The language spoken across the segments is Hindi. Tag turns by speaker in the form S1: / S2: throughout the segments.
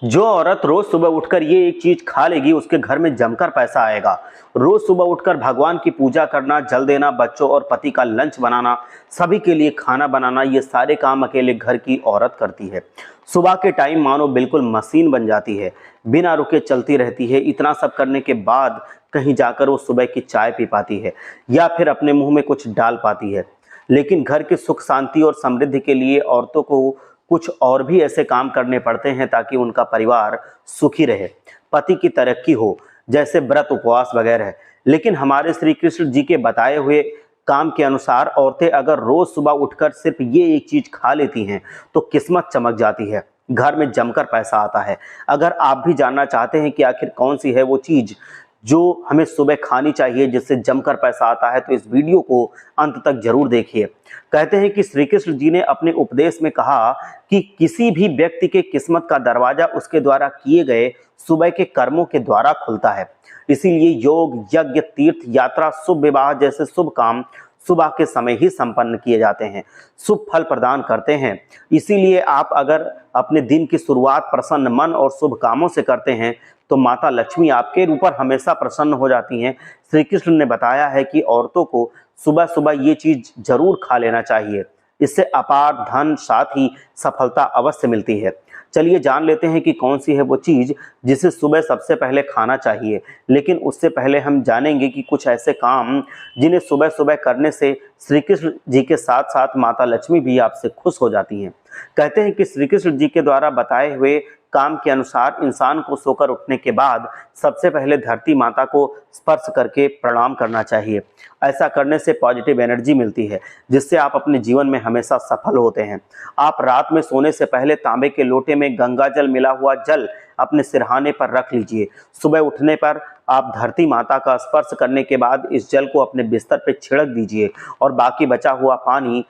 S1: जो औरत रोज सुबह उठकर ये एक चीज खा लेगी उसके घर में जमकर पैसा आएगा। रोज सुबह उठकर भगवान की पूजा करना, जल देना, बच्चों और पति का लंच बनाना, सभी के लिए खाना बनाना, ये सारे काम अकेले घर की औरत करती है। सुबह के टाइम मानो बिल्कुल मशीन बन जाती है, बिना रुके चलती रहती है। इतना सब करने के बाद कहीं जाकर वो सुबह की चाय पी पाती है या फिर अपने मुंह में कुछ डाल पाती है। लेकिन घर की सुख शांति और समृद्धि के लिए औरतों को कुछ और भी ऐसे काम करने पड़ते हैं ताकि उनका परिवार सुखी रहे, पति की तरक्की हो, जैसे व्रत, उपवास वगैरह। लेकिन हमारे श्री कृष्ण जी के बताए हुए काम के अनुसार औरतें अगर रोज सुबह उठकर सिर्फ ये एक चीज खा लेती हैं तो किस्मत चमक जाती है, घर में जमकर पैसा आता है। अगर आप भी जानना चाहते हैं कि आखिर कौन सी है वो चीज जो हमें सुबह खानी चाहिए जिससे जमकर पैसा आता है, तो इस वीडियो को अंत तक जरूर देखिए। कहते हैं कि श्री कृष्ण जी ने अपने उपदेश में कहा कि किसी भी व्यक्ति के किस्मत का दरवाजा उसके द्वारा किए गए सुबह के कर्मों के द्वारा खुलता है। इसीलिए योग, यज्ञ, तीर्थ यात्रा, शुभ विवाह जैसे शुभ काम सुबह के समय ही संपन्न किए जाते हैं, शुभ फल प्रदान करते हैं। इसीलिए आप अगर अपने दिन की शुरुआत प्रसन्न मन और शुभ कामों से करते हैं तो माता लक्ष्मी आपके ऊपर हमेशा प्रसन्न हो जाती हैं। श्री कृष्ण ने बताया है कि औरतों को सुबह सुबह ये चीज जरूर खा लेना चाहिए, इससे अपार धन साथ ही सफलता अवश्य मिलती है। चलिए जान लेते हैं कि कौन सी है वो चीज जिसे सुबह सबसे पहले खाना चाहिए। लेकिन उससे पहले हम जानेंगे कि कुछ ऐसे काम जिन्हें सुबह सुबह करने से श्री कृष्ण जी के साथ साथ माता लक्ष्मी भी आपसे खुश हो जाती हैं। कहते हैं कि श्री कृष्ण जी के द्वारा बताए हुए काम के अनुसार इंसान को सोकर उठने के बाद सबसे पहले धरती माता को स्पर्श करके प्रणाम करना चाहिए। ऐसा करने से पॉजिटिव एनर्जी मिलती है जिससे आप अपने जीवन में हमेशा सफल होते हैं। आप रात में सोने से पहले तांबे के लोटे में गंगा जल मिला हुआ जल अपने सिरहाने पर रख लीजिए। सुबह उठने पर आप धरती माता का स्पर्श करने के बाद इस जल को अपने बिस्तर पर छिड़क दीजिए और बाकी बचा हुआ पानी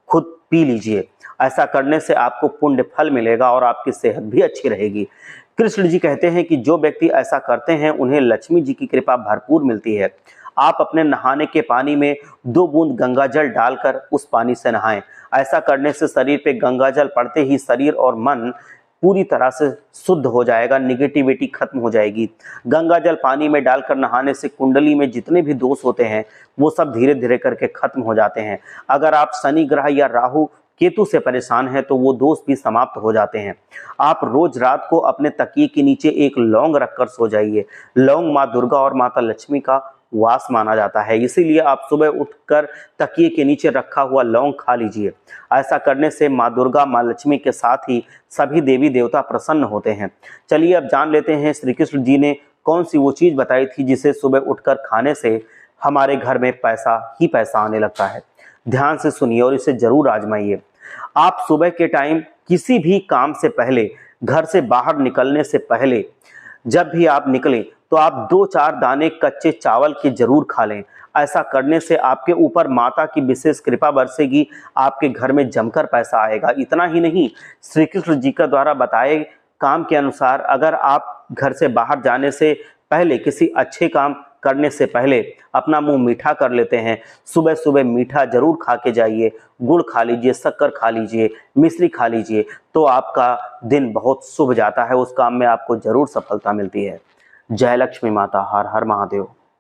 S1: खुद पी लीजिए। ऐसा करने से आपको पुण्य फल मिलेगा और आपकी सेहत भी अच्छी रहेगी। कृष्ण जी कहते हैं कि जो व्यक्ति ऐसा करते हैं उन्हें लक्ष्मी जी की कृपा भरपूर मिलती है। आप अपने नहाने के पानी में 2 बूंद गंगा जल डालकर उस पानी से नहाएं। ऐसा करने से शरीर पे गंगा जल पड़ते ही शरीर और मन पूरी तरह से शुद्ध हो जाएगा, निगेटिविटी खत्म हो जाएगी। गंगा जल पानी में डालकर नहाने से कुंडली में जितने भी दोष होते हैं वो सब धीरे धीरे करके खत्म हो जाते हैं। अगर आप शनि ग्रह या राहु केतु से परेशान हैं तो वो दोष भी समाप्त हो जाते हैं। आप रोज रात को अपने तकिए के नीचे एक लौंग रखकर सो जाइए। लौंग माँ दुर्गा और माता लक्ष्मी का वास माना जाता है, इसीलिए आप सुबह उठकर तकिए के नीचे रखा हुआ लौंग खा लीजिए। ऐसा करने से माँ दुर्गा, माँ लक्ष्मी के साथ ही सभी देवी देवता प्रसन्न होते हैं। चलिए अब जान लेते हैं श्री कृष्ण जी ने कौन सी वो चीज बताई थी जिसे सुबह उठकर खाने से हमारे घर में पैसा ही पैसा आने लगता है। ध्यान से सुनिए और इसे जरूर आजमाइए। आप सुबह के टाइम किसी भी काम से पहले, घर से बाहर निकलने से पहले, जब भी आप निकलें तो आप 2-4 दाने कच्चे चावल के जरूर खा लें। ऐसा करने से आपके ऊपर माता की विशेष कृपा बरसेगी, आपके घर में जमकर पैसा आएगा। इतना ही नहीं, श्री कृष्ण जी का द्वारा बताए काम के अनुसार अगर आप घर से बाहर जाने से पहले, किसी अच्छे काम करने से पहले अपना मुंह मीठा कर लेते हैं, सुबह सुबह मीठा जरूर खा के जाइए। गुड़ खा लीजिए, शक्कर खा लीजिए, मिश्री खा लीजिए, तो आपका दिन बहुत शुभ जाता है। उस काम में आपको जरूर सफलता मिलती है। जय लक्ष्मी माता। हर हर महादेव।